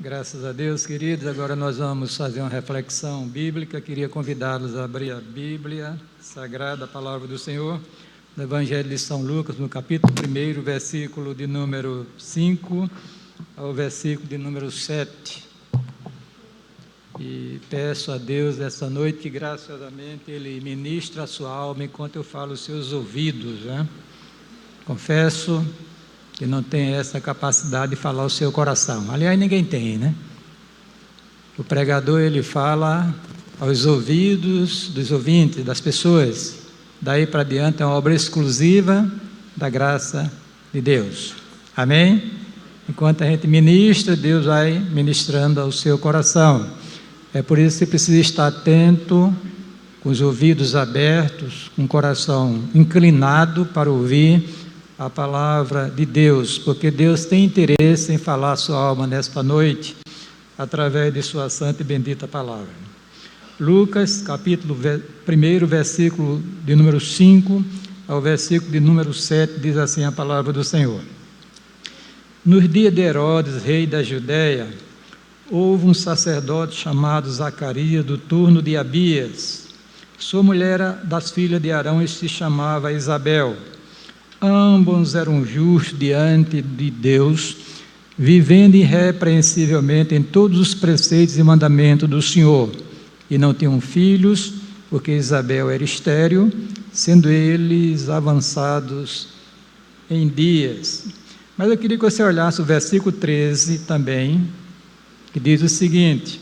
Graças a Deus, queridos. Agora nós vamos fazer uma reflexão bíblica. Queria convidá-los a abrir a Bíblia Sagrada, a Palavra do Senhor, no Evangelho de São Lucas, no capítulo 1, versículo de número 5 ao versículo de número 7. E peço a Deus essa noite que graciosamente Ele ministre a sua alma enquanto eu falo os seus ouvidos, né? Confesso que não tem essa capacidade de falar o seu coração. Aliás, ninguém tem, né? O pregador, ele fala aos ouvidos dos ouvintes, das pessoas. Daí para diante é uma obra exclusiva da graça de Deus. Amém? Enquanto a gente ministra, Deus vai ministrando ao seu coração. É por isso que você precisa estar atento, com os ouvidos abertos, com o coração inclinado para ouvir a palavra de Deus, porque Deus tem interesse em falar a sua alma nesta noite, através de sua santa e bendita palavra. Lucas, capítulo 1, versículo de número 5 ao versículo de número 7, diz assim a palavra do Senhor. Nos dias de Herodes, rei da Judéia, houve um sacerdote chamado Zacarias, do turno de Abias. Sua mulher era das filhas de Arão e se chamava Isabel. Ambos eram justos diante de Deus, vivendo irrepreensivelmente em todos os preceitos e mandamentos do Senhor, e não tinham filhos, porque Isabel era estéril, sendo eles avançados em dias. Mas eu queria que você olhasse o versículo 13 também, que diz o seguinte: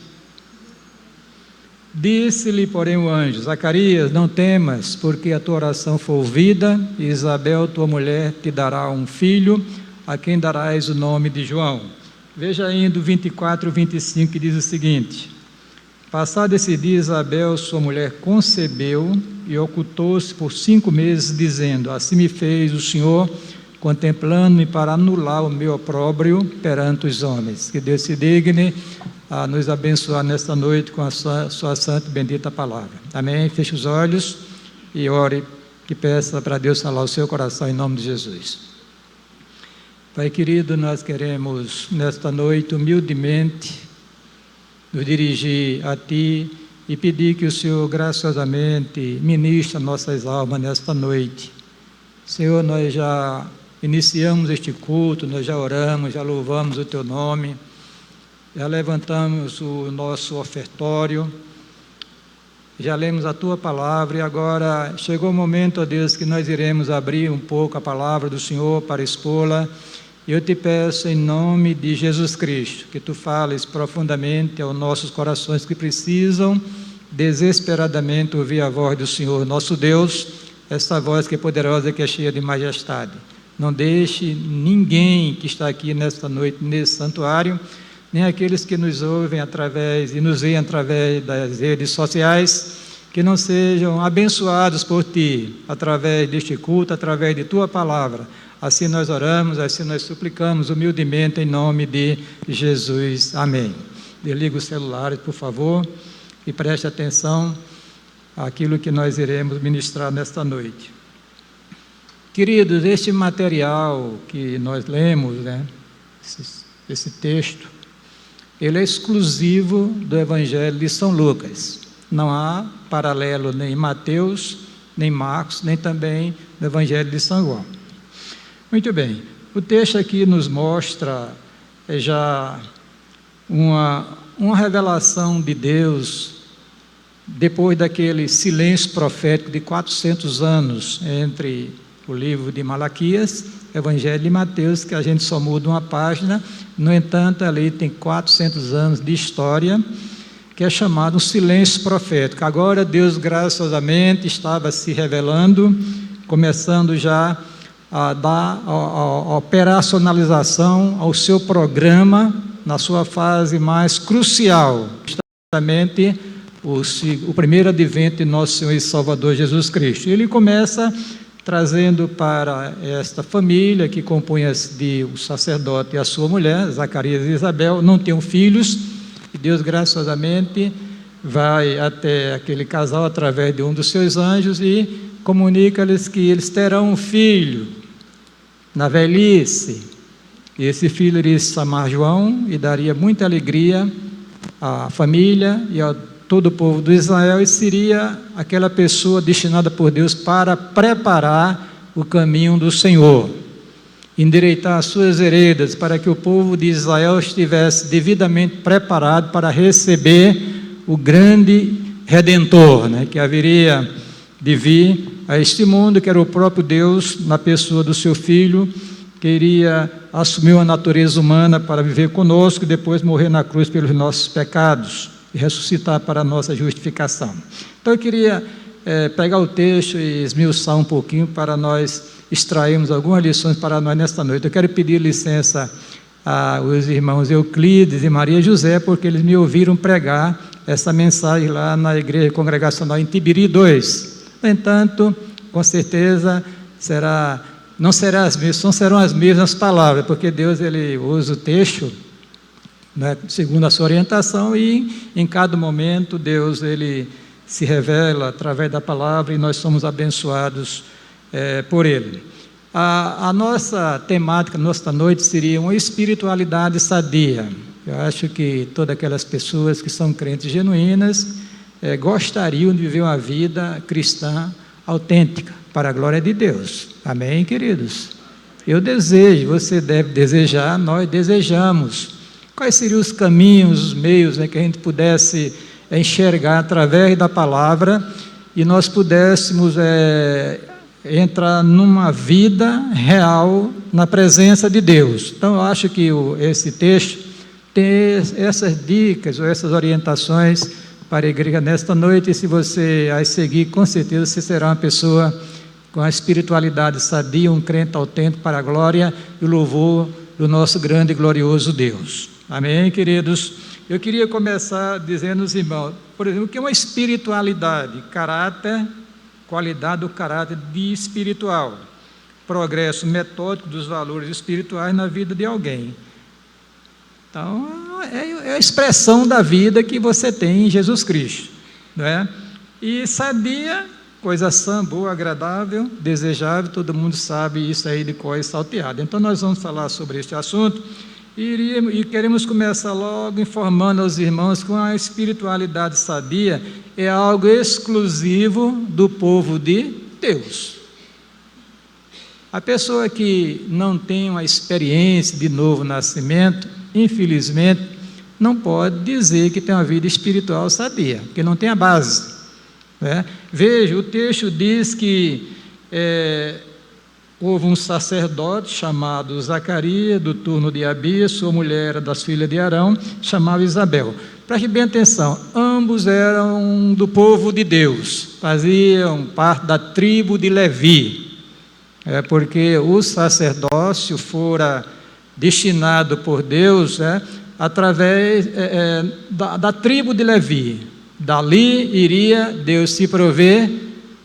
disse-lhe, porém, o anjo: Zacarias, não temas, porque a tua oração foi ouvida, e Isabel, tua mulher, te dará um filho, a quem darás o nome de João. Veja ainda o 24 e 25, que diz o seguinte: passado esse dia, Isabel, sua mulher, concebeu e ocultou-se por 5 meses, dizendo: assim me fez o Senhor, contemplando-me para anular o meu opróbrio perante os homens. Que Deus se digne a nos abençoar nesta noite com a sua santa e bendita palavra. Amém? Feche os olhos e ore, que peça para Deus falar o seu coração em nome de Jesus. Pai querido, nós queremos nesta noite humildemente nos dirigir a Ti e pedir que o Senhor graciosamente ministre nossas almas nesta noite. Senhor, nós já iniciamos este culto, nós já oramos, já louvamos o Teu nome, já levantamos o nosso ofertório, já lemos a Tua palavra e agora chegou o momento, ó Deus, que nós iremos abrir um pouco a palavra do Senhor para expô-la. Eu te peço em nome de Jesus Cristo, que Tu fales profundamente aos nossos corações que precisam desesperadamente ouvir a voz do Senhor, nosso Deus, essa voz que é poderosa e que é cheia de majestade. Não deixe ninguém que está aqui nesta noite, nesse santuário, nem aqueles que nos ouvem através e nos veem através das redes sociais, que não sejam abençoados por Ti, através deste culto, através de Tua palavra. Assim nós oramos, assim nós suplicamos humildemente em nome de Jesus. Amém. Desliga os celulares, por favor, e preste atenção àquilo que nós iremos ministrar nesta noite. Queridos, este material que nós lemos, né, esse texto, ele é exclusivo do Evangelho de São Lucas. Não há paralelo nem em Mateus, nem Marcos, nem também no Evangelho de São João. Muito bem, o texto aqui nos mostra já uma revelação de Deus depois daquele silêncio profético de 400 anos entre o livro de Malaquias, Evangelho de Mateus, que a gente só muda uma página. No entanto, ali tem 400 anos de história, que é chamado um silêncio profético. Agora Deus graciosamente estava se revelando, começando já a dar a operacionalização ao seu programa, na sua fase mais crucial, justamente o primeiro advento de nosso Senhor e Salvador Jesus Cristo. Ele começa trazendo para esta família, que compunha-se o sacerdote e a sua mulher, Zacarias e Isabel, não tinham filhos, e Deus graciosamente vai até aquele casal através de um dos seus anjos e comunica-lhes que eles terão um filho na velhice, Esse filho iria se chamar João e daria muita alegria à família e a todo o povo de Israel, e seria aquela pessoa destinada por Deus para preparar o caminho do Senhor, endireitar as suas veredas, para que o povo de Israel estivesse devidamente preparado para receber o grande Redentor, que haveria de vir a este mundo, que era o próprio Deus, na pessoa do seu Filho, que iria assumir a natureza humana para viver conosco e depois morrer na cruz pelos nossos pecados e ressuscitar para a nossa justificação. Então eu queria pegar o texto e esmiuçar um pouquinho para nós extrairmos algumas lições para nós nesta noite. Eu quero pedir licença aos irmãos Euclides e Maria José, porque eles me ouviram pregar essa mensagem lá na Igreja Congregacional em Tibiri 2. No entanto, com certeza não serão as mesmas palavras, porque Deus ele usa o texto, segundo a sua orientação, e em cada momento Deus ele se revela através da palavra e nós somos abençoados por ele. A nossa temática nesta noite seria uma espiritualidade sadia. Eu acho que todas aquelas pessoas que são crentes genuínas gostariam de viver uma vida cristã autêntica, para a glória de Deus. Amém, queridos? Eu desejo, você deve desejar, nós desejamos. Quais seriam os caminhos, os meios que a gente pudesse enxergar através da palavra e nós pudéssemos entrar numa vida real na presença de Deus? Então eu acho que esse texto tem essas dicas ou essas orientações para a igreja nesta noite, e se você as seguir, com certeza você será uma pessoa com a espiritualidade sadia, um crente autêntico para a glória e o louvor do nosso grande e glorioso Deus. Amém, queridos? Eu queria começar dizendo aos irmãos, por exemplo, o que é uma espiritualidade? Caráter, qualidade do caráter de espiritual, progresso metódico dos valores espirituais na vida de alguém. Então, é a expressão da vida que você tem em Jesus Cristo, não é? E sadia, coisa sã, boa, agradável, desejável, todo mundo sabe isso aí de cor e salteado. Então, nós vamos falar sobre este assunto e queremos começar logo informando aos irmãos que a espiritualidade sadia é algo exclusivo do povo de Deus. A pessoa que não tem uma experiência de novo nascimento, infelizmente, não pode dizer que tem uma vida espiritual sadia, porque não tem a base. Veja, o texto diz que houve um sacerdote chamado Zacarias, do turno de Abias, sua mulher era das filhas de Arão, chamava Isabel. Preste bem atenção, ambos eram do povo de Deus, faziam parte da tribo de Levi, porque o sacerdócio fora destinado por Deus através da tribo de Levi. Dali iria Deus se prover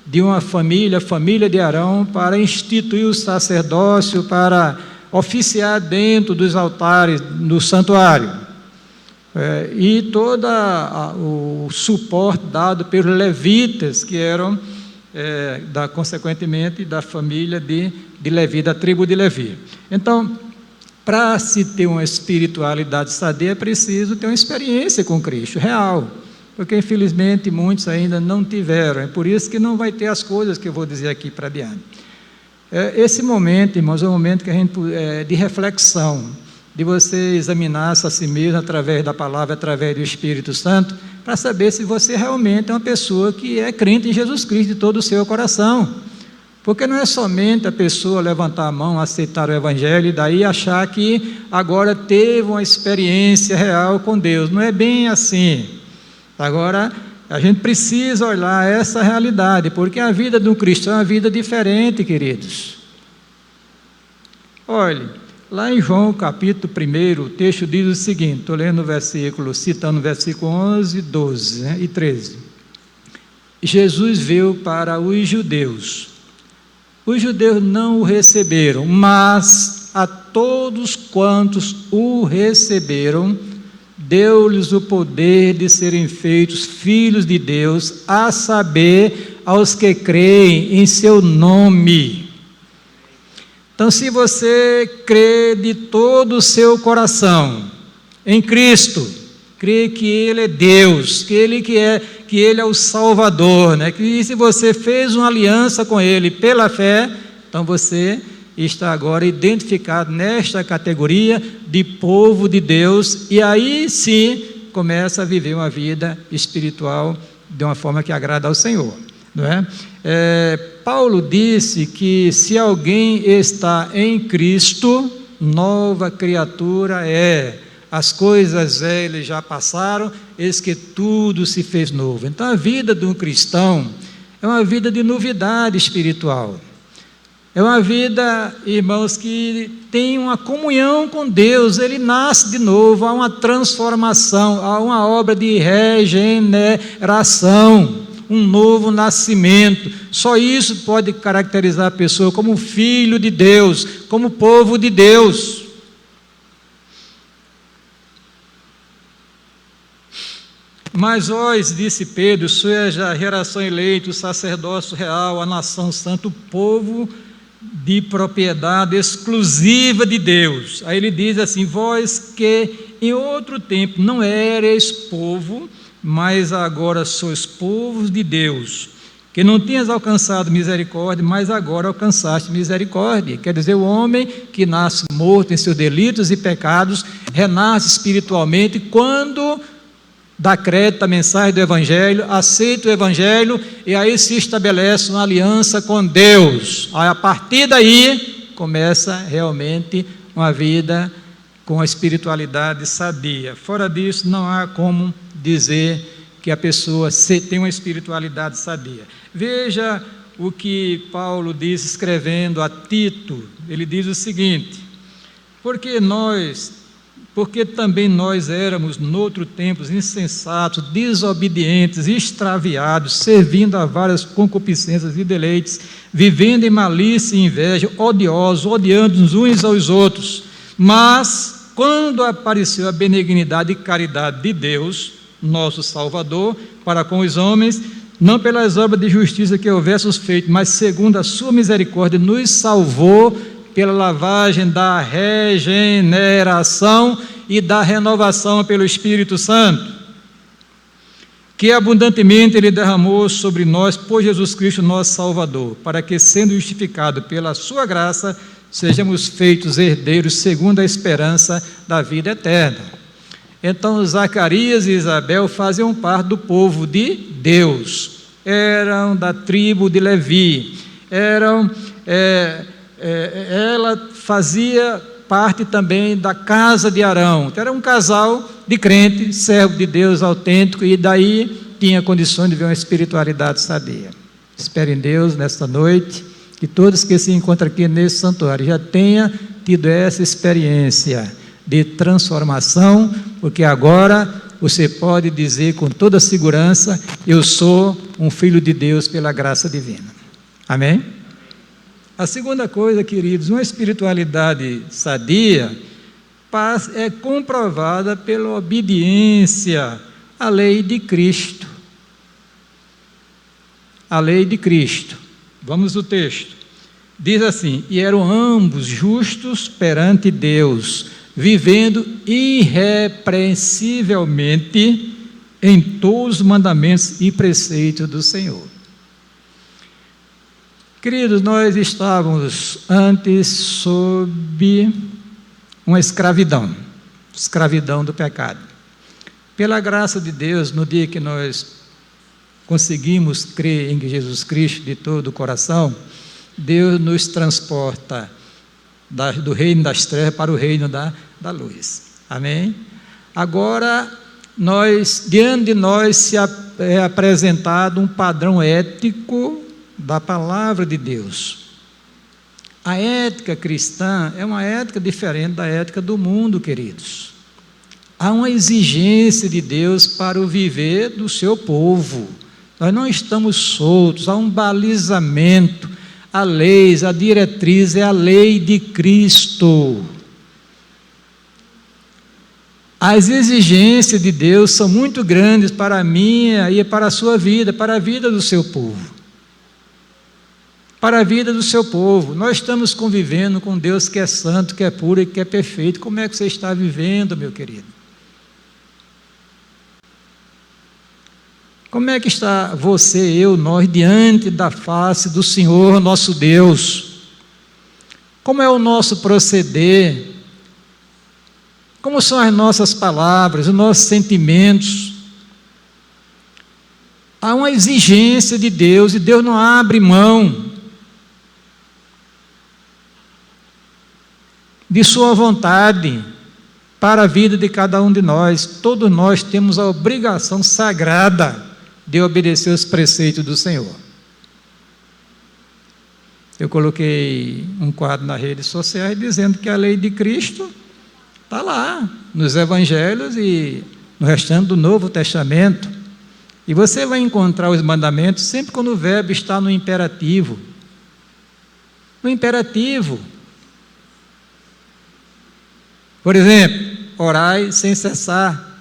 de uma família, a família de Arão, para instituir o sacerdócio, para oficiar dentro dos altares do santuário. E todo o suporte dado pelos levitas, que eram, consequentemente, da família de Levi, da tribo de Levi. Então, para se ter uma espiritualidade sadia, é preciso ter uma experiência com Cristo, real, porque infelizmente muitos ainda não tiveram, é por isso que não vai ter as coisas que eu vou dizer aqui para adiante. Esse momento, irmãos, é um momento que a gente, de reflexão, de você examinar-se a si mesmo através da palavra, através do Espírito Santo, para saber se você realmente é uma pessoa que é crente em Jesus Cristo de todo o seu coração. Porque não é somente a pessoa levantar a mão, aceitar o Evangelho e daí achar que agora teve uma experiência real com Deus. Não é bem assim. Agora, a gente precisa olhar essa realidade, porque a vida de um cristão é uma vida diferente, queridos. Olhe, lá em João capítulo 1, o texto diz o seguinte, estou lendo o versículo, citando o versículo 11, 12 e 13. Jesus veio para os judeus. Os judeus não o receberam, mas a todos quantos o receberam, deu-lhes o poder de serem feitos filhos de Deus, a saber, aos que creem em seu nome. Então, se você crê de todo o seu coração em Cristo, crê que Ele é Deus, que Ele é o Salvador, né? Que se você fez uma aliança com Ele pela fé, então você está agora identificado nesta categoria de povo de Deus, e aí sim começa a viver uma vida espiritual de uma forma que agrada ao Senhor, não é? Paulo disse que se alguém está em Cristo, nova criatura é. As coisas velhas já passaram, eis que tudo se fez novo. Então a vida de um cristão é uma vida de novidade espiritual. É uma vida, irmãos, que tem uma comunhão com Deus, ele nasce de novo, há uma transformação, há uma obra de regeneração, um novo nascimento. Só isso pode caracterizar a pessoa como filho de Deus, como povo de Deus. Mas vós, disse Pedro, sois a geração eleita, o sacerdócio real, a nação santa, o povo de propriedade exclusiva de Deus. Aí ele diz assim: vós que em outro tempo não erais povo, mas agora sois povos de Deus, que não tinhas alcançado misericórdia, mas agora alcançaste misericórdia. Quer dizer, o homem que nasce morto em seus delitos e pecados, renasce espiritualmente quando dá crédito à mensagem do Evangelho, aceita o Evangelho, e aí se estabelece uma aliança com Deus. Aí, a partir daí, começa realmente uma vida com a espiritualidade sadia. Fora disso, não há como dizer que a pessoa tem uma espiritualidade sadia. Veja o que Paulo diz escrevendo a Tito. Ele diz o seguinte: porque também nós éramos, noutro tempo, insensatos, desobedientes, extraviados, servindo a várias concupiscências e deleites, vivendo em malícia e inveja, odiosos, odiando-nos uns aos outros. Mas, quando apareceu a benignidade e caridade de Deus, nosso Salvador, para com os homens, não pelas obras de justiça que houvéssemos feito, mas segundo a sua misericórdia, nos salvou pela lavagem da regeneração e da renovação pelo Espírito Santo, que abundantemente Ele derramou sobre nós por Jesus Cristo, nosso Salvador, para que, sendo justificado pela sua graça, sejamos feitos herdeiros segundo a esperança da vida eterna. Então, Zacarias e Isabel faziam parte do povo de Deus, eram da tribo de Levi, ela fazia parte também da casa de Arão. Era um casal de crente, servo de Deus autêntico, e daí tinha condições de ver uma espiritualidade sadia. Espero em Deus nesta noite que todos que se encontram aqui nesse santuário já tenham tido essa experiência de transformação, porque agora você pode dizer com toda segurança: eu sou um filho de Deus pela graça divina. Amém? A segunda coisa, queridos, uma espiritualidade sadia é comprovada pela obediência à lei de Cristo. A lei de Cristo. Vamos ao texto. Diz assim: e eram ambos justos perante Deus, vivendo irrepreensivelmente em todos os mandamentos e preceitos do Senhor. Queridos, nós estávamos antes sob uma escravidão do pecado. Pela graça de Deus, no dia que nós conseguimos crer em Jesus Cristo de todo o coração, Deus nos transporta do reino das trevas para o reino da luz. Amém? Agora, diante de nós é apresentado um padrão ético da palavra de Deus. A ética cristã é uma ética diferente da ética do mundo, queridos. Há uma exigência de Deus para o viver do seu povo. Nós não estamos soltos, há um balizamento. A lei, a diretriz é a lei de Cristo. As exigências de Deus são muito grandes para a minha e para a sua vida, para a vida do seu povo. para a vida do seu povo. Nós estamos convivendo com Deus que é santo, que é puro e que é perfeito. Como é que você está vivendo, meu querido? Como é que está você, eu, nós, diante da face do Senhor, nosso Deus? Como é o nosso proceder? Como são as nossas palavras, os nossos sentimentos? Há uma exigência de Deus, e Deus não abre mão de sua vontade para a vida de cada um de nós. Todos nós temos a obrigação sagrada de obedecer os preceitos do Senhor. Eu coloquei um quadro nas redes sociais dizendo que a lei de Cristo está lá, nos evangelhos e no restante do Novo Testamento. E você vai encontrar os mandamentos sempre quando o verbo está no imperativo. No imperativo. Por exemplo, orai sem cessar,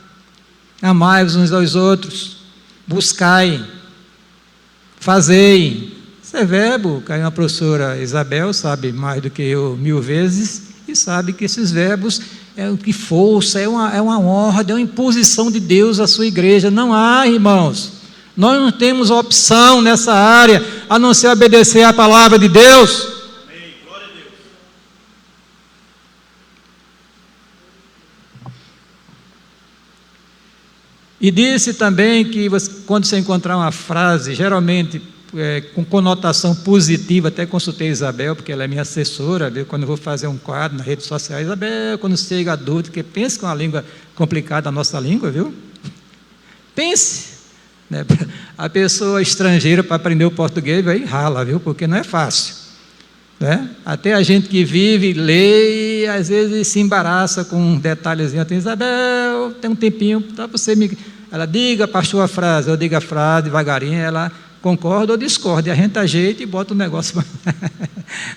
amai-vos uns aos outros, buscai, fazei. Isso é verbo, que a professora Isabel sabe mais do que eu 1000 vezes, e sabe que esses verbos é o que força, é uma ordem, é uma imposição de Deus à sua igreja. Não há, irmãos, nós não temos opção nessa área, a não ser obedecer à palavra de Deus. Amém. Glória a Deus. E disse também que quando você encontrar uma frase, geralmente com conotação positiva, até consultei a Isabel, porque ela é minha assessora, viu? Quando eu vou fazer um quadro nas redes sociais, Isabel, quando chega a dúvida, porque pensa que é uma língua complicada, a nossa língua, viu? Pense, né? A pessoa estrangeira para aprender o português, aí rala, viu? Porque não é fácil, né? Até a gente que vive, lê, e às vezes se embaraça com um detalhezinho. Tem Isabel, tem um tempinho para você me... Ela diga, pastor, a frase, eu digo a frase devagarinho, ela concorda ou discorda, e a gente ajeita e bota o negócio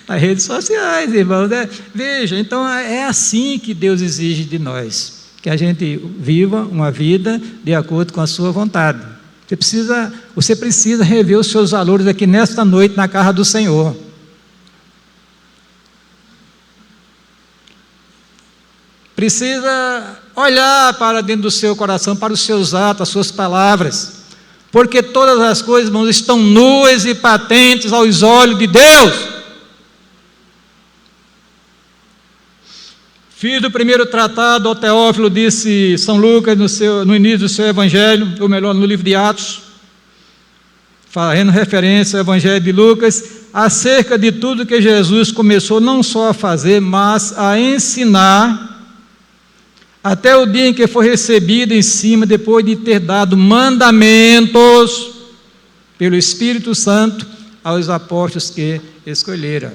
nas redes sociais, irmãos, né? Veja, então é assim que Deus exige de nós, que a gente viva uma vida de acordo com a sua vontade. Você precisa rever os seus valores aqui nesta noite na casa do Senhor. Precisa olhar para dentro do seu coração, para os seus atos, as suas palavras, porque todas as coisas, irmãos, estão nuas e patentes aos olhos de Deus. Fiz do primeiro tratado ao Teófilo, disse São Lucas no início do seu evangelho, ou melhor, no livro de Atos, fazendo referência ao evangelho de Lucas, acerca de tudo que Jesus começou não só a fazer, mas a ensinar, até o dia em que foi recebido em cima, depois de ter dado mandamentos pelo Espírito Santo aos apóstolos que escolheram.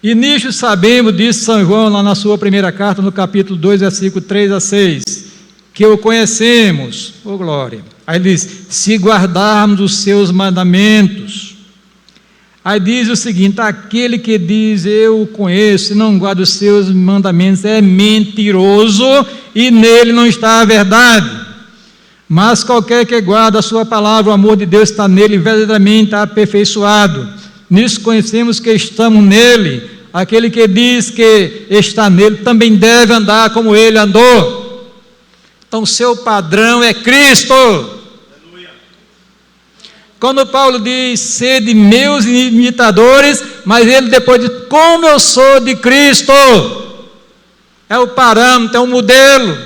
E nisto sabemos, disse São João lá na sua primeira carta, no capítulo 2, versículo 3 a 6, que o conhecemos, ô glória. Aí diz, se guardarmos os seus mandamentos. Aí diz o seguinte, aquele que diz eu o conheço e não guarda os seus mandamentos é mentiroso e nele não está a verdade. Mas qualquer que guarda a sua palavra, o amor de Deus está nele, verdadeiramente aperfeiçoado. Nisso conhecemos que estamos nele. Aquele que diz que está nele também deve andar como ele andou. Então seu padrão é Cristo. Quando Paulo diz, sede meus imitadores, mas ele depois diz, como eu sou de Cristo, é o parâmetro, é o modelo.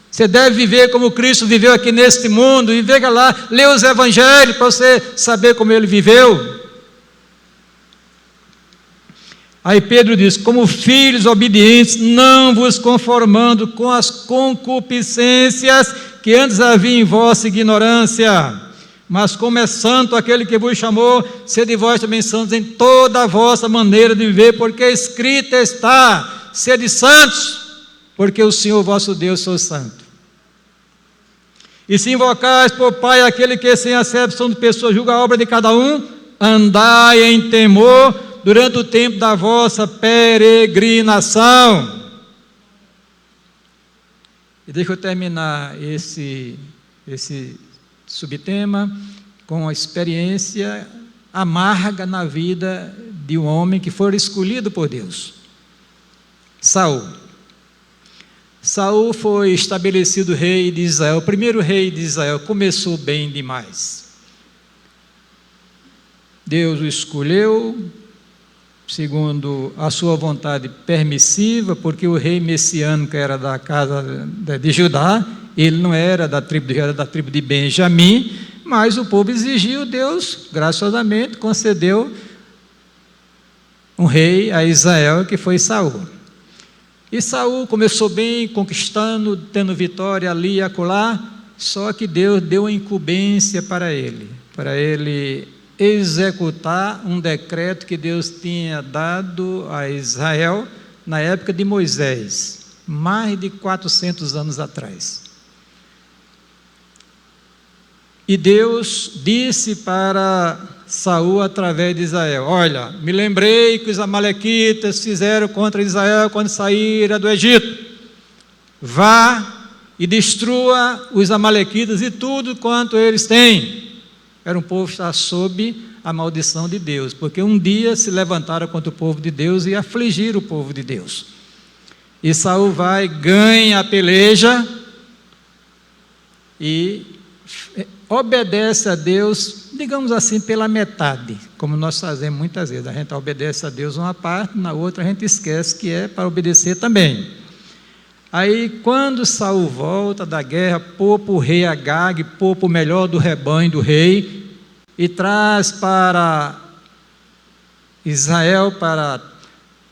Você deve viver como Cristo viveu aqui neste mundo, e veja lá, lê os evangelhos para você saber como ele viveu. Aí Pedro diz, como filhos obedientes, não vos conformando com as concupiscências que antes havia em vossa ignorância, mas como é santo aquele que vos chamou, sede vós também santos em toda a vossa maneira de viver, porque escrito está, sede santos, porque o Senhor vosso Deus sou santo. E se invocais por Pai aquele que sem acepção de pessoas julga a obra de cada um, andai em temor durante o tempo da vossa peregrinação. E deixa eu terminar esse subtema com a experiência amarga na vida de um homem que foi escolhido por Deus. Saul. Saul foi estabelecido rei de Israel, o primeiro rei de Israel. Começou bem demais. Deus o escolheu segundo a sua vontade permissiva, porque o rei messiânico era da casa de Judá, ele não era da tribo de Judá, era da tribo de Benjamim, mas o povo exigiu, Deus graciosamente concedeu um rei a Israel, que foi Saul. E Saul começou bem, conquistando, tendo vitória ali e acolá, só que Deus deu uma incumbência para ele executar um decreto que Deus tinha dado a Israel na época de Moisés, mais de 400 anos atrás. E Deus disse para Saul através de Israel: olha, me lembrei que os amalequitas fizeram contra Israel quando saíram do Egito. Vá e destrua os amalequitas e tudo quanto eles têm. Era um povo que está sob a maldição de Deus, porque um dia se levantaram contra o povo de Deus e afligiram o povo de Deus. E Saul vai, ganha a peleja e obedece a Deus, digamos assim, pela metade, como nós fazemos muitas vezes. A gente obedece a Deus uma parte, na outra a gente esquece que é para obedecer também. Aí, quando Saul volta da guerra, poupa o rei Agag, poupa o melhor do rebanho do rei, e traz para Israel, para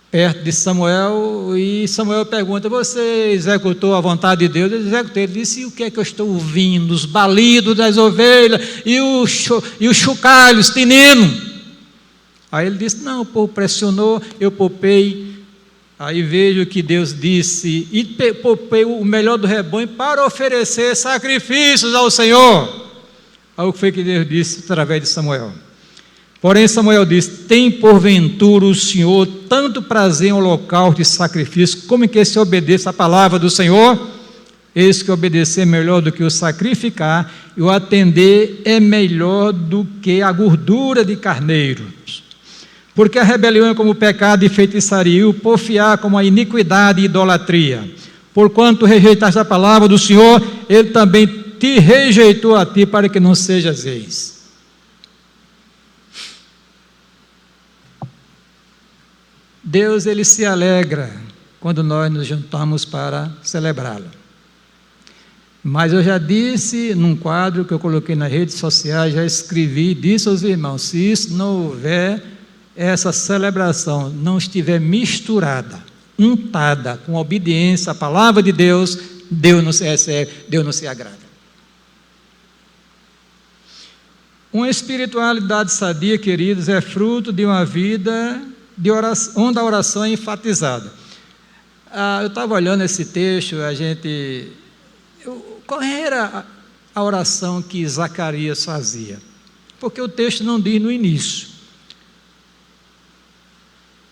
perto de Samuel, e Samuel pergunta: você executou a vontade de Deus? Ele executei. Ele disse: e o que é que eu estou ouvindo? Os balidos das ovelhas e os chocalhos, tinino. Aí ele disse: não, o povo pressionou, eu poupei. Aí vejo que Deus disse: e poupei o melhor do rebanho para oferecer sacrifícios ao Senhor. Aí o que foi que Deus disse através de Samuel? Porém Samuel disse: tem porventura o Senhor tanto prazer em holocausto e sacrifício, como em que se obedeça a palavra do Senhor? Eis que obedecer é melhor do que o sacrificar, e o atender é melhor do que a gordura de carneiros. Porque a rebelião é como o pecado e feitiçaria, e o porfiar como a iniquidade e idolatria. Porquanto rejeitaste a palavra do Senhor, Ele também te rejeitou a ti, para que não sejas ex. Deus, Ele se alegra quando nós nos juntamos para celebrá-lo. Mas eu já disse num quadro que eu coloquei nas redes sociais, já escrevi, disse aos irmãos: se isso não houver, essa celebração não estiver misturada, untada com obediência à palavra de Deus, Deus não se recebe, Deus não se agrada. Uma espiritualidade sadia, queridos, é fruto de uma vida de oração, onde a oração é enfatizada. Eu estava olhando esse texto, qual era a oração que Zacarias fazia? Porque o texto não diz no início.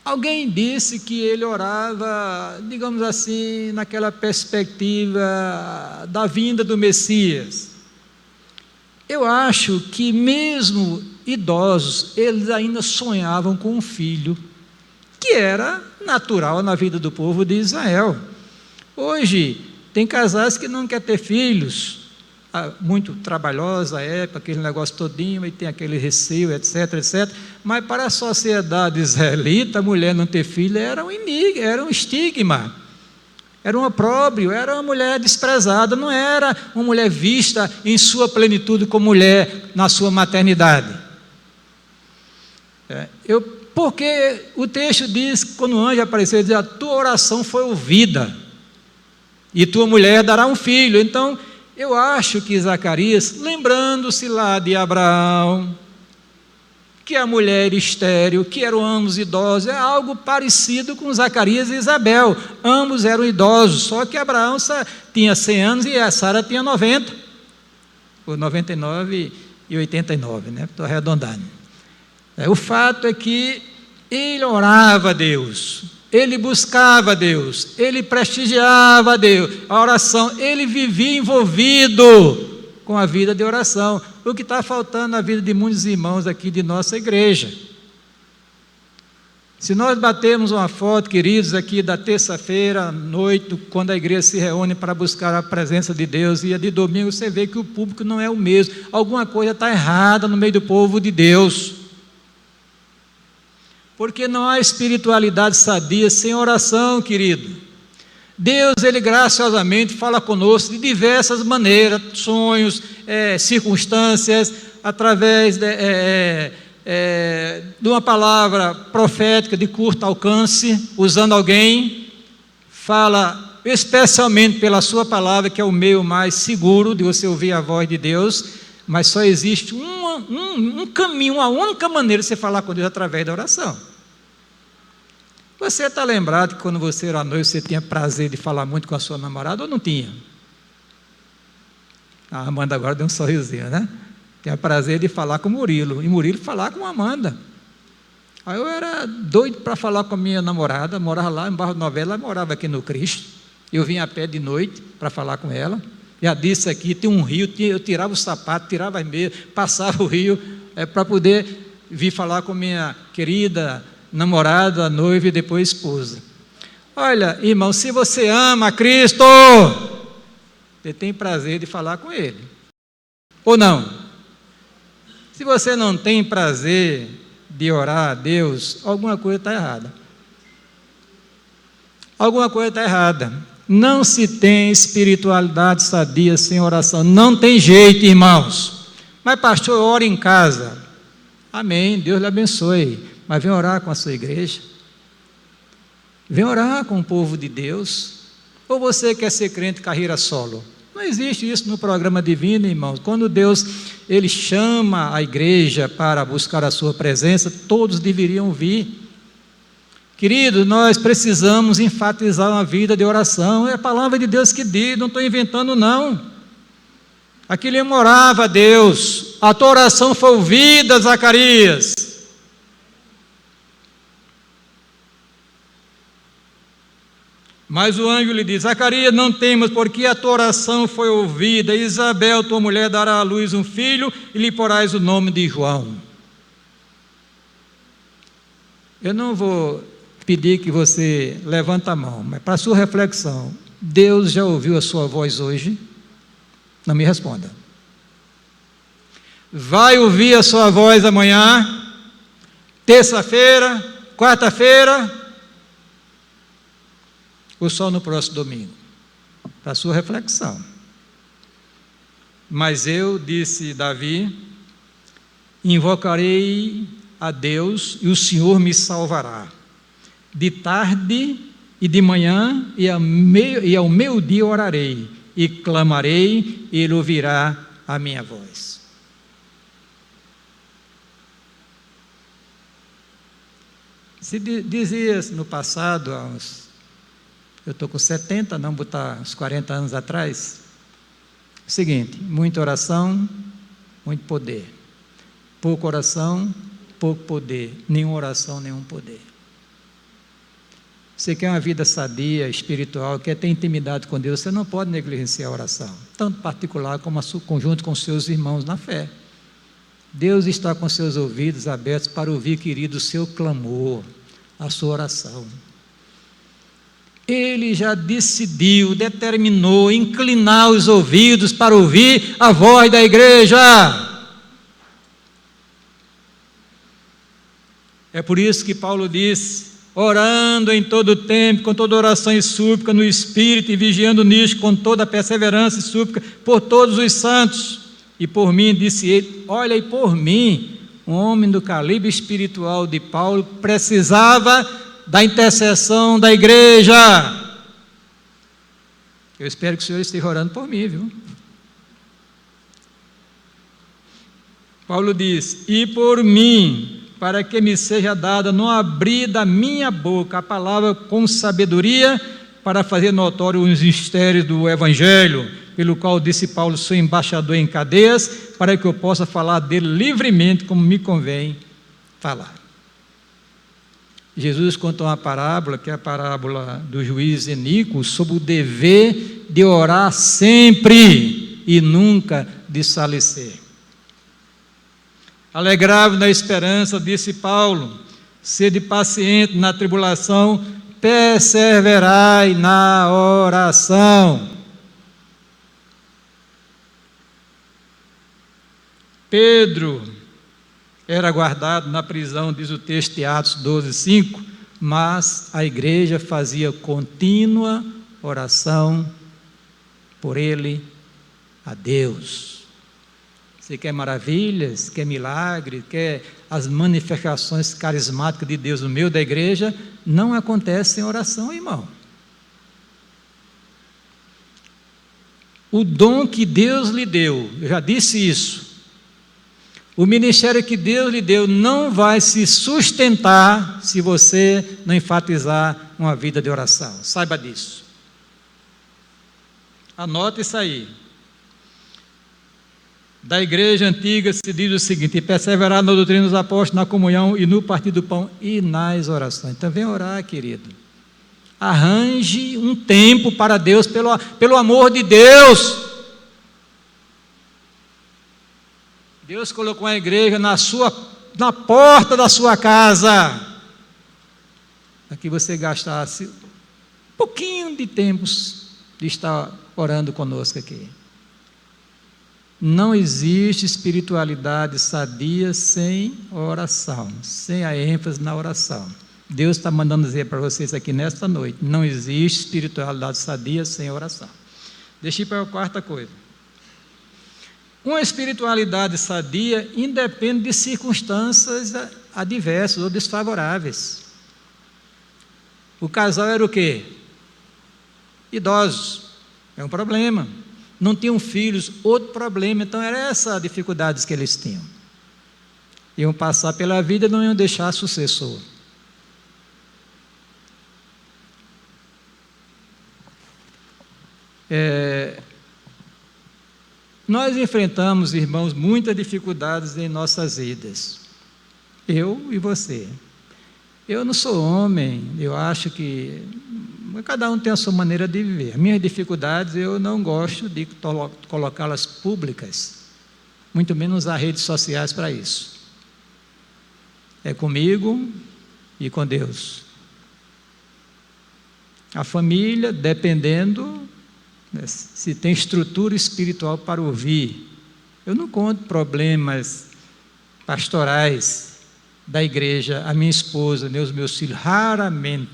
Alguém disse que ele orava, digamos assim, naquela perspectiva da vinda do Messias. Eu acho que mesmo idosos, eles ainda sonhavam com um filho, que era natural na vida do povo de Israel. Hoje, tem casais que não querem ter filhos, muito trabalhosa a época, aquele negócio todinho, e tem aquele receio, etc, etc. Mas para a sociedade israelita, a mulher não ter filho era um enigma, era um estigma, era um opróbrio, era uma mulher desprezada, não era uma mulher vista em sua plenitude como mulher na sua maternidade. Porque o texto diz, quando o anjo apareceu, diz: a tua oração foi ouvida, e tua mulher dará um filho. Então, eu acho que Zacarias, lembrando-se lá de Abraão, que a mulher estéril, que eram ambos idosos, é algo parecido com Zacarias e Isabel. Ambos eram idosos, só que Abraão tinha 100 anos e a Sara tinha 90, ou 99 e 89, né? Estou arredondando. O fato é que ele orava a Deus, ele buscava a Deus, ele prestigiava a Deus, a oração, ele vivia envolvido com a vida de oração, o que está faltando na vida de muitos irmãos aqui de nossa igreja. Se nós batermos uma foto, queridos, aqui da terça-feira à noite, quando a igreja se reúne para buscar a presença de Deus, e a de domingo, você vê que o público não é o mesmo. Alguma coisa está errada no meio do povo de Deus. Porque não há espiritualidade sadia sem oração, querido. Deus, Ele graciosamente fala conosco de diversas maneiras, sonhos, circunstâncias, através de uma palavra profética de curto alcance, usando alguém, fala especialmente pela sua palavra, que é o meio mais seguro de você ouvir a voz de Deus, mas só existe um caminho, uma única maneira de você falar com Deus, através da oração. Você está lembrado que quando você era noivo, você tinha prazer de falar muito com a sua namorada, ou não tinha? A Amanda agora deu um sorrisinho, né? Tinha prazer de falar com o Murilo, e Murilo falar com a Amanda. Aí eu era doido para falar com a minha namorada, morava lá em Barra de Novela, ela morava aqui no Cristo. Eu vinha a pé de noite para falar com ela. Já disse aqui, tem um rio, eu tirava o sapato, tirava as meias, passava o rio, para poder vir falar com minha querida namorada, noiva e depois esposa. Olha, irmão, se você ama Cristo, você tem prazer de falar com Ele. Ou não? Se você não tem prazer de orar a Deus, alguma coisa está errada. Alguma coisa está errada. Não se tem espiritualidade sadia sem oração. Não tem jeito, irmãos. Mas pastor, ora em casa. Amém, Deus lhe abençoe. Mas vem orar com a sua igreja. Vem orar com o povo de Deus. Ou você quer ser crente carreira solo? Não existe isso no programa divino, irmãos. Quando Deus, Ele chama a igreja para buscar a sua presença, todos deveriam vir. Querido, nós precisamos enfatizar uma vida de oração. É a palavra de Deus que diz, não estou inventando não. Aquele orava a Deus. A tua oração foi ouvida, Zacarias. Mas o anjo lhe diz: Zacarias, não temas, porque a tua oração foi ouvida. Isabel, tua mulher, dará à luz um filho e lhe porás o nome de João. Eu não vou pedir que você levante a mão, mas para a sua reflexão, Deus já ouviu a sua voz hoje? Não me responda. Vai ouvir a sua voz amanhã, terça-feira, quarta-feira, ou só no próximo domingo? Para a sua reflexão. Mas eu, disse Davi, invocarei a Deus e o Senhor me salvará. De tarde e de manhã e ao meio-dia orarei e clamarei e Ele ouvirá a minha voz. Se dizia no passado, eu estou com 70, não botar uns 40 anos atrás, o seguinte: muita oração, muito poder. Pouca oração, pouco poder. Nenhuma oração, nenhum poder. Você quer uma vida sadia, espiritual, quer ter intimidade com Deus, você não pode negligenciar a oração, tanto particular como conjunto com seus irmãos na fé. Deus está com seus ouvidos abertos para ouvir, querido, o seu clamor, a sua oração. Ele já decidiu, determinou inclinar os ouvidos para ouvir a voz da igreja. É por isso que Paulo disse: orando em todo o tempo, com toda oração e súplica no Espírito, e vigiando nisto com toda perseverança e súplica por todos os santos. E por mim, disse ele, olha, e por mim, um homem do calibre espiritual de Paulo, precisava da intercessão da igreja. Eu espero que o Senhor esteja orando por mim, viu? Paulo diz: e por mim, para que me seja dada no abrir da minha boca a palavra com sabedoria, para fazer notório os mistérios do Evangelho, pelo qual, disse Paulo, sou embaixador em cadeias, para que eu possa falar dele livremente, como me convém falar. Jesus conta uma parábola, que é a parábola do juiz iníquo, sobre o dever de orar sempre e nunca desfalecer. Alegrai-vos na esperança, disse Paulo, sede paciente na tribulação, perseverai na oração. Pedro era guardado na prisão, diz o texto de Atos 12:5, mas a igreja fazia contínua oração por ele a Deus. Você quer maravilhas, quer milagre, quer as manifestações carismáticas de Deus no meio da igreja, não acontece sem oração, irmão. O dom que Deus lhe deu, eu já disse isso, o ministério que Deus lhe deu não vai se sustentar se você não enfatizar uma vida de oração. Saiba disso. Anote isso aí. Da igreja antiga se diz o seguinte: perseverar na doutrina dos apóstolos, na comunhão e no partir do pão e nas orações. Então vem orar, querido. Arranje um tempo para Deus, pelo amor de Deus. Deus colocou a igreja na porta da sua casa, para que você gastasse um pouquinho de tempos de estar orando conosco aqui. Não existe espiritualidade sadia sem oração, sem a ênfase na oração. Deus está mandando dizer para vocês aqui nesta noite, não existe espiritualidade sadia sem oração. Deixa eu ir para a quarta coisa. Uma espiritualidade sadia independe de circunstâncias adversas ou desfavoráveis. O casal era o quê? Idosos, é um problema. Não tinham filhos, outro problema. Então era essa a dificuldade que eles tinham. Iam passar pela vida e não iam deixar sucessor. Nós enfrentamos, irmãos, muitas dificuldades em nossas vidas. Eu e você. Eu não sou homem, eu acho que cada um tem a sua maneira de viver. As minhas dificuldades eu não gosto de colocá-las públicas, muito menos usar redes sociais para isso. É comigo e com Deus. A família, dependendo, se tem estrutura espiritual para ouvir. Eu não conto problemas pastorais da igreja a minha esposa, nem os meus filhos, raramente,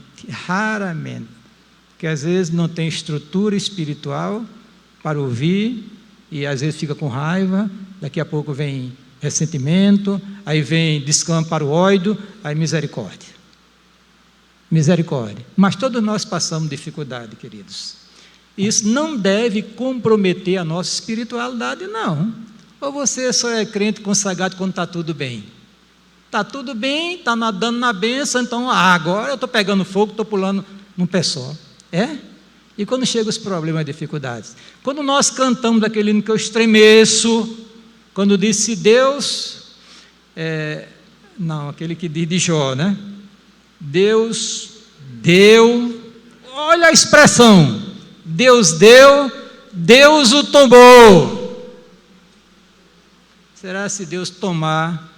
que às vezes não tem estrutura espiritual para ouvir e às vezes fica com raiva, daqui a pouco vem ressentimento, aí vem descamba para o ódio, aí misericórdia. Misericórdia. Mas todos nós passamos dificuldade, queridos. Isso não deve comprometer a nossa espiritualidade, não. Ou você só é crente consagrado quando está tudo bem? Está tudo bem, está nadando na bênção, então agora eu estou pegando fogo, estou pulando num pé só. É? E quando chegam os problemas e dificuldades? Quando nós cantamos daquele hino que eu estremeço, quando disse Deus, aquele que diz de Jó, né? Deus deu, olha a expressão, Deus deu, Deus o tomou. Será se Deus tomar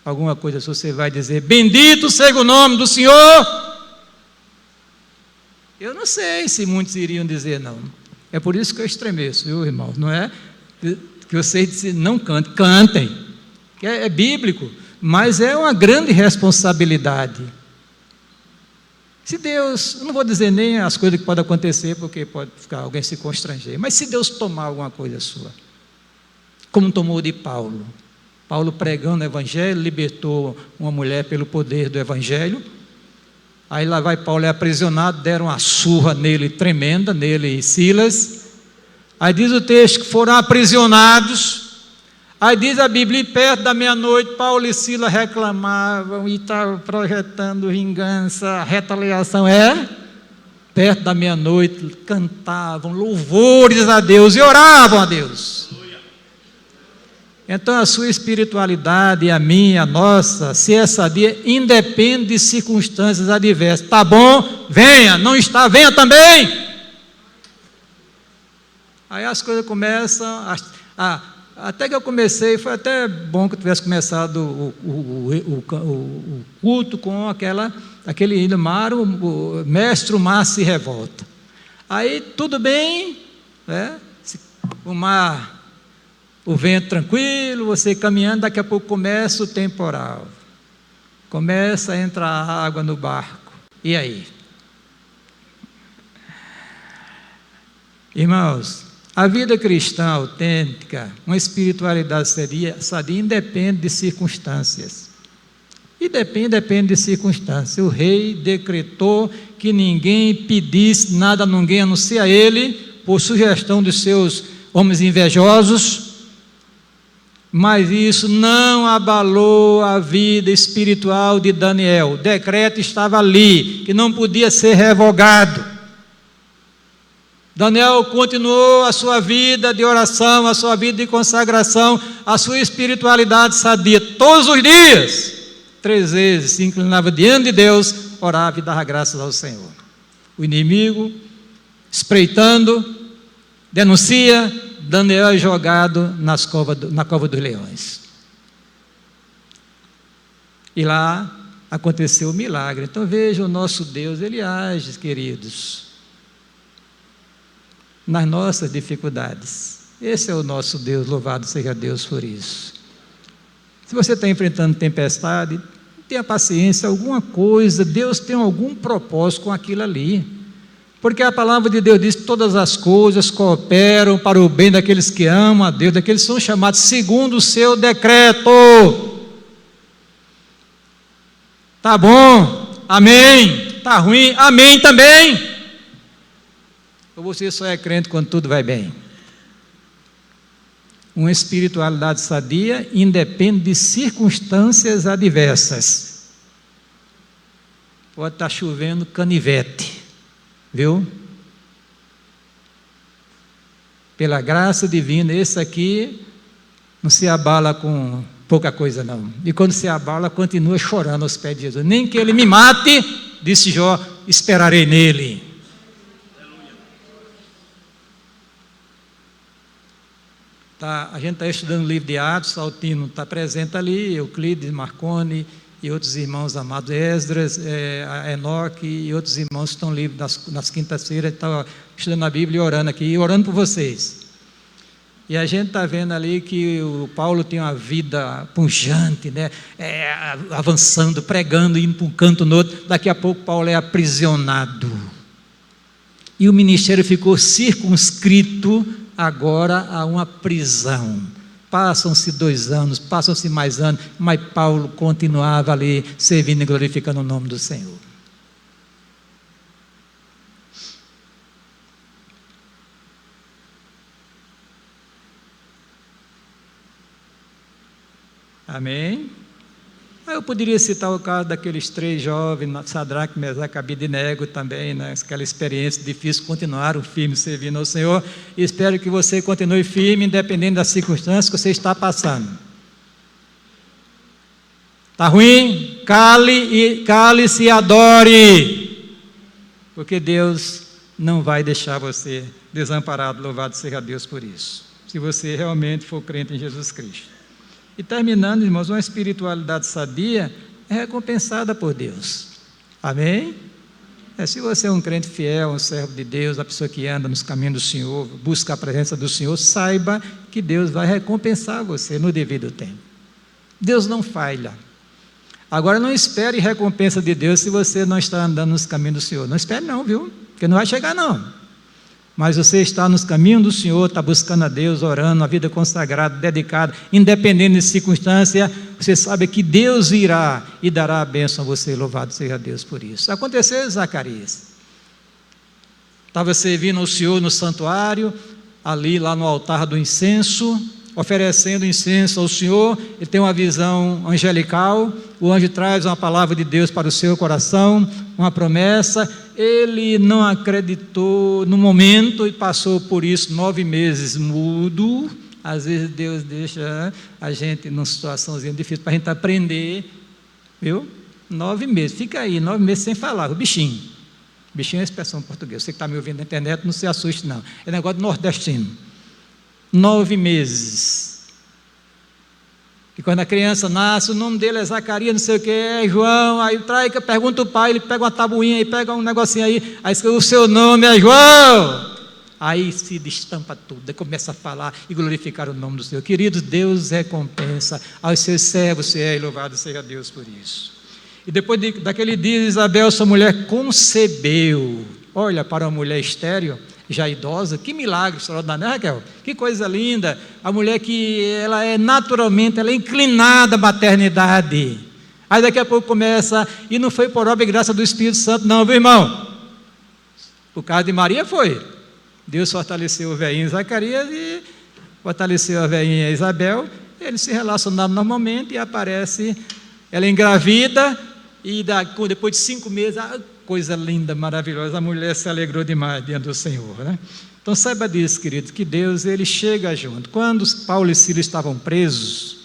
alguma coisa, se você vai dizer, bendito seja o nome do Senhor? Eu não sei se muitos iriam dizer não. É por isso que eu estremeço, viu, irmão? Não é que vocês dizem, não cantem, cantem. É bíblico, mas é uma grande responsabilidade. Se Deus, eu não vou dizer nem as coisas que podem acontecer, porque pode ficar alguém se constranger, mas se Deus tomar alguma coisa sua, como tomou de Paulo. Paulo pregando o evangelho, libertou uma mulher pelo poder do evangelho. Aí lá vai Paulo, é aprisionado, deram uma surra nele tremenda, nele e Silas. Aí diz o texto que foram aprisionados. Aí diz a Bíblia, e perto da meia-noite, Paulo e Silas reclamavam e estavam projetando vingança, retaliação. Perto da meia-noite, cantavam louvores a Deus e oravam a Deus. Então a sua espiritualidade, a minha, a nossa, se é sadia, independe de circunstâncias adversas. Está bom? Venha. Não está? Venha também. Aí as coisas começam até que eu comecei, foi até bom que eu tivesse começado o culto com aquele hino, o mestre, o mar se revolta. Aí tudo bem, né? O vento tranquilo, você caminhando, daqui a pouco começa o temporal. Começa a entrar água no barco. E aí? Irmãos, a vida cristã autêntica, uma espiritualidade sadia, independe de circunstâncias. E depende de circunstâncias. O rei decretou que ninguém pedisse nada a ninguém, a não ser a ele, por sugestão dos seus homens invejosos, mas isso não abalou a vida espiritual de Daniel. O decreto estava ali, que não podia ser revogado. Daniel continuou a sua vida de oração, a sua vida de consagração, a sua espiritualidade sadia. Todos os dias, 3 vezes, se inclinava diante de Deus, orava e dava graças ao Senhor. O inimigo, espreitando, denuncia, Daniel é jogado na cova dos leões. E lá aconteceu o milagre. Então veja, o nosso Deus, Ele age, queridos, nas nossas dificuldades. Esse é o nosso Deus, louvado seja Deus por isso. Se você está enfrentando tempestade, tenha paciência, alguma coisa, Deus tem algum propósito com aquilo ali. Porque a palavra de Deus diz que todas as coisas cooperam para o bem daqueles que amam a Deus, daqueles que são chamados segundo o seu decreto. Tá bom? Amém. Tá ruim? Amém também. Ou você só é crente quando tudo vai bem? Uma espiritualidade sadia independe de circunstâncias adversas. Pode estar chovendo canivete, viu? Pela graça divina, esse aqui não se abala com pouca coisa não. E quando se abala, continua chorando aos pés de Jesus. Nem que ele me mate, disse Jó, esperarei nele. A gente está estudando o livro de Atos, Altino está presente ali, Euclides, Marconi e outros irmãos amados, Esdras, Enoque e outros irmãos que estão livres nas quintas-feiras, estão estudando a Bíblia e orando aqui, e orando por vocês. E a gente está vendo ali que o Paulo tem uma vida pujante, né? Avançando, pregando, indo para um canto no outro, daqui a pouco Paulo é aprisionado. E o ministério ficou circunscrito agora a uma prisão. Passam-se 2 anos, passam-se mais anos, mas Paulo continuava ali servindo e glorificando o nome do Senhor. Amém? Eu poderia citar o caso daqueles 3 jovens, Sadraque, Mesaque, Abednego também, né? Aquela experiência difícil, continuaram firmes servindo ao Senhor, e espero que você continue firme, independente das circunstâncias que você está passando. Está ruim? Cale-se e adore, porque Deus não vai deixar você desamparado, louvado seja Deus por isso, se você realmente for crente em Jesus Cristo. E terminando, irmãos, uma espiritualidade sadia é recompensada por Deus. Amém? Se você é um crente fiel, um servo de Deus, a pessoa que anda nos caminhos do Senhor, busca a presença do Senhor, saiba que Deus vai recompensar você no devido tempo. Deus não falha. Agora não espere recompensa de Deus se você não está andando nos caminhos do Senhor. Não espere não, viu? Porque não vai chegar não. Mas você está nos caminhos do Senhor, está buscando a Deus, orando, a vida consagrada, dedicada, independente de circunstância, você sabe que Deus irá e dará a bênção a você, louvado seja Deus por isso. Aconteceu Zacarias. Estava servindo ao Senhor no santuário, ali lá no altar do incenso, oferecendo incenso ao Senhor, ele tem uma visão angelical, o anjo traz uma palavra de Deus para o seu coração, uma promessa, ele não acreditou no momento e passou por isso 9 meses mudo. Às vezes Deus deixa a gente numa situaçãozinha difícil para a gente aprender, viu? 9 meses, fica aí, 9 meses sem falar, o bichinho. Bichinho é expressão portuguesa. Você que está me ouvindo na internet, não se assuste, não. É negócio de nordestino. 9 meses. E quando a criança nasce, o nome dele é Zacarias, não sei o que, é João. Aí pergunta o pai, ele pega uma tabuinha aí, pega um negocinho aí escreve, o seu nome é João. Aí se destampa tudo, aí começa a falar e glorificar o nome do Senhor. Queridos, Deus recompensa aos seus servos, e louvado seja Deus por isso. E depois daquele dia, Isabel, sua mulher, concebeu. Olha, para uma mulher estéril, já idosa, que milagre, né, Raquel? Que coisa linda. A mulher que ela é naturalmente, ela é inclinada à maternidade. Aí daqui a pouco começa, e não foi por obra e graça do Espírito Santo, não, viu, irmão? O caso de Maria foi. Deus fortaleceu o velhinho Zacarias e fortaleceu a velhinha Isabel. Eles se relacionaram normalmente e aparece, ela engravida, e depois de 5 meses, coisa linda, maravilhosa, a mulher se alegrou demais diante do Senhor, né? Então saiba disso, querido, que Deus, ele chega junto. Quando Paulo e Silas estavam presos,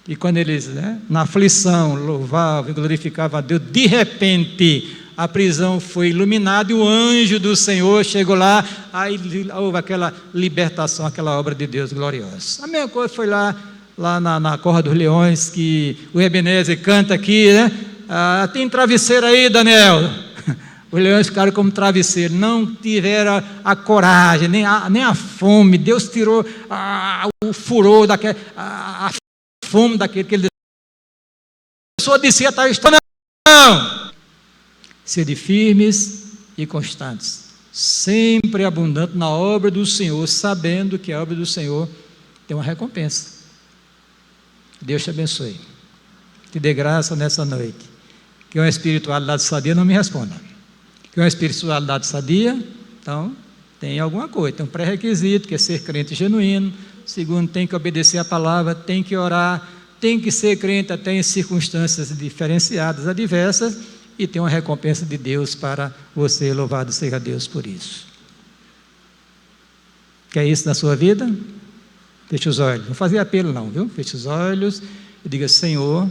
e quando eles, na aflição, louvavam e glorificavam a Deus, de repente a prisão foi iluminada e o anjo do Senhor chegou lá, aí houve aquela libertação, aquela obra de Deus gloriosa. A mesma coisa foi lá na Corra dos Leões, que o Ebenezer canta aqui, né? Tem travesseiro aí, Daniel? Os leões ficaram como travesseiro, não tiveram a coragem, nem a fome. Deus tirou o furor, a fome daquele que ele... A pessoa dizia, não! Sede firmes e constantes, sempre abundante na obra do Senhor, sabendo que a obra do Senhor tem uma recompensa. Deus te abençoe, te dê graça nessa noite. Que uma espiritualidade sadia, não me responda. Que uma espiritualidade sadia, então tem alguma coisa, tem um pré-requisito, que é ser crente genuíno. Segundo, tem que obedecer a palavra, tem que orar, tem que ser crente até em circunstâncias diferenciadas, adversas, e tem uma recompensa de Deus para você. Louvado seja Deus por isso. Quer isso na sua vida? Feche os olhos, não fazer apelo não, viu? Feche os olhos e diga: Senhor,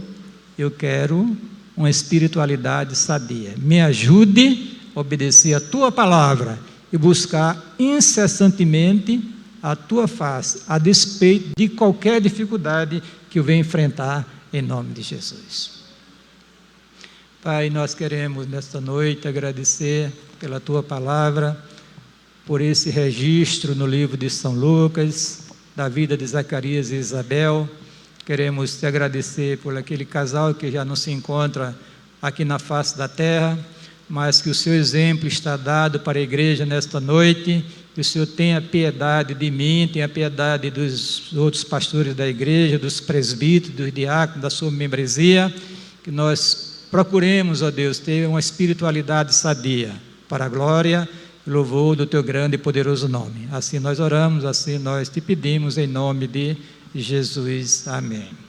eu quero uma espiritualidade sadia. Me ajude a obedecer a Tua palavra e buscar incessantemente a Tua face, a despeito de qualquer dificuldade que eu venha enfrentar, em nome de Jesus. Pai, nós queremos nesta noite agradecer pela Tua palavra, por esse registro no livro de São Lucas, da vida de Zacarias e Isabel. Queremos te agradecer por aquele casal que já não se encontra aqui na face da terra, mas que o seu exemplo está dado para a igreja nesta noite, que o Senhor tenha piedade de mim, tenha piedade dos outros pastores da igreja, dos presbíteros, dos diáconos, da sua membresia, que nós procuremos, ó Deus, ter uma espiritualidade sadia, para a glória e louvor do Teu grande e poderoso nome. Assim nós oramos, assim nós te pedimos, em nome de Jesus. Amém.